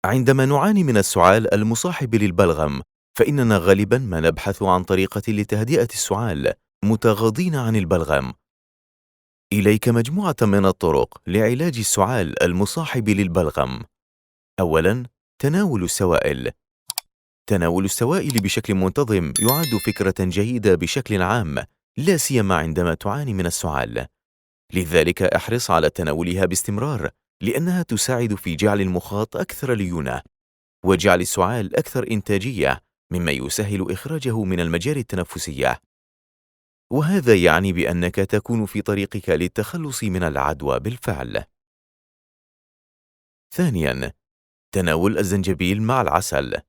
عندما نعاني من السعال المصاحب للبلغم، فإننا غالبا ما نبحث عن طريقة لتهدئة السعال متغاضين عن البلغم. إليك مجموعة من الطرق لعلاج السعال المصاحب للبلغم. أولا، تناول السوائل. تناول السوائل بشكل منتظم يعد فكرة جيدة بشكل عام، لا سيما عندما تعاني من السعال. لذلك احرص على تناولها باستمرار، لأنها تساعد في جعل المخاط أكثر ليونة وجعل السعال أكثر إنتاجية، مما يسهل إخراجه من المجاري التنفسية، وهذا يعني بأنك تكون في طريقك للتخلص من العدوى بالفعل. ثانياً، تناول الزنجبيل مع العسل.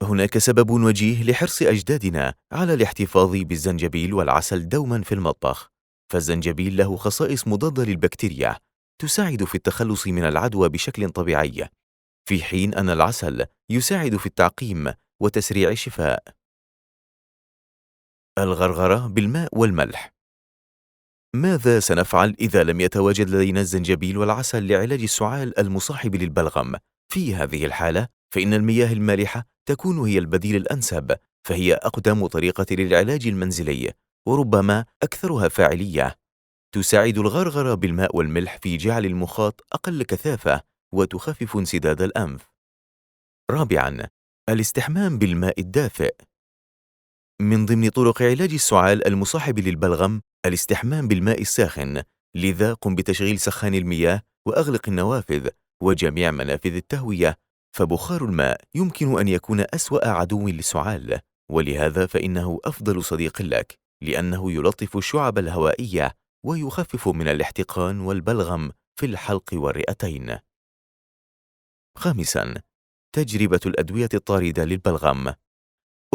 هناك سبب وجيه لحرص أجدادنا على الاحتفاظ بالزنجبيل والعسل دوما في المطبخ، فالزنجبيل له خصائص مضادة للبكتيريا تساعد في التخلص من العدوى بشكل طبيعي، في حين أن العسل يساعد في التعقيم وتسريع الشفاء. الغرغرة بالماء والملح. ماذا سنفعل إذا لم يتواجد لدينا الزنجبيل والعسل لعلاج السعال المصاحب للبلغم؟ في هذه الحالة، فإن المياه المالحة تكون هي البديل الأنسب، فهي أقدم طريقة للعلاج المنزلي وربما أكثرها فاعلية. تساعد الغرغرة بالماء والملح في جعل المخاط أقل كثافة وتخفف انسداد الأنف. رابعاً، الاستحمام بالماء الدافئ. من ضمن طرق علاج السعال المصاحب للبلغم الاستحمام بالماء الساخن، لذا قم بتشغيل سخان المياه وأغلق النوافذ وجميع منافذ التهوية، فبخار الماء يمكن أن يكون أسوأ عدو للسعال، ولهذا فإنه أفضل صديق لك، لأنه يلطف الشعب الهوائية ويخفف من الاحتقان والبلغم في الحلق والرئتين. خامساً، تجربة الأدوية الطاردة للبلغم.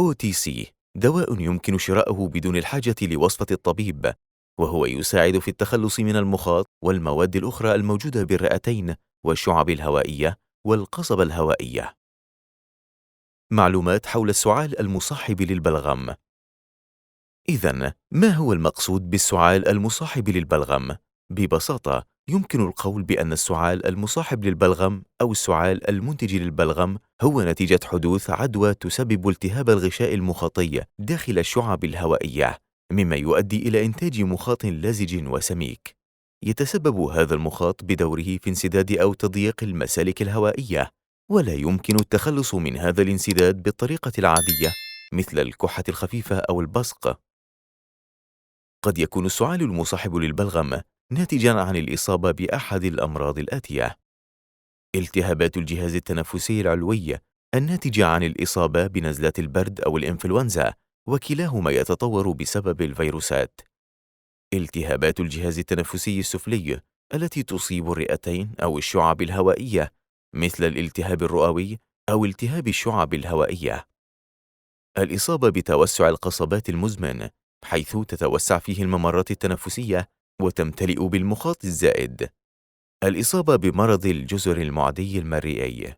OTC دواء يمكن شراؤه بدون الحاجة لوصفة الطبيب، وهو يساعد في التخلص من المخاط والمواد الأخرى الموجودة بالرئتين والشعب الهوائية والقصبة الهوائية. معلومات حول السعال المصاحب للبلغم. إذن، ما هو المقصود بالسعال المصاحب للبلغم؟ ببساطة، يمكن القول بأن السعال المصاحب للبلغم أو السعال المنتج للبلغم هو نتيجة حدوث عدوى تسبب التهاب الغشاء المخاطي داخل الشعب الهوائية، مما يؤدي إلى إنتاج مخاط لزج وسميك. يتسبب هذا المخاط بدوره في انسداد أو تضييق المسالك الهوائية، ولا يمكن التخلص من هذا الانسداد بالطريقة العادية مثل الكحة الخفيفة أو البصق. قد يكون السعال المصاحب للبلغم ناتجاً عن الإصابة بأحد الأمراض الآتية: التهابات الجهاز التنفسي العلوي الناتجة عن الإصابة بنزلات البرد أو الإنفلونزا، وكلاهما يتطور بسبب الفيروسات. التهابات الجهاز التنفسي السفلي التي تصيب الرئتين أو الشعب الهوائية، مثل الالتهاب الرئوي أو التهاب الشعب الهوائية. الإصابة بتوسع القصبات المزمن، حيث تتوسع فيه الممرات التنفسية وتمتلئ بالمخاط الزائد. الإصابة بمرض الجزر المعدي المريئي.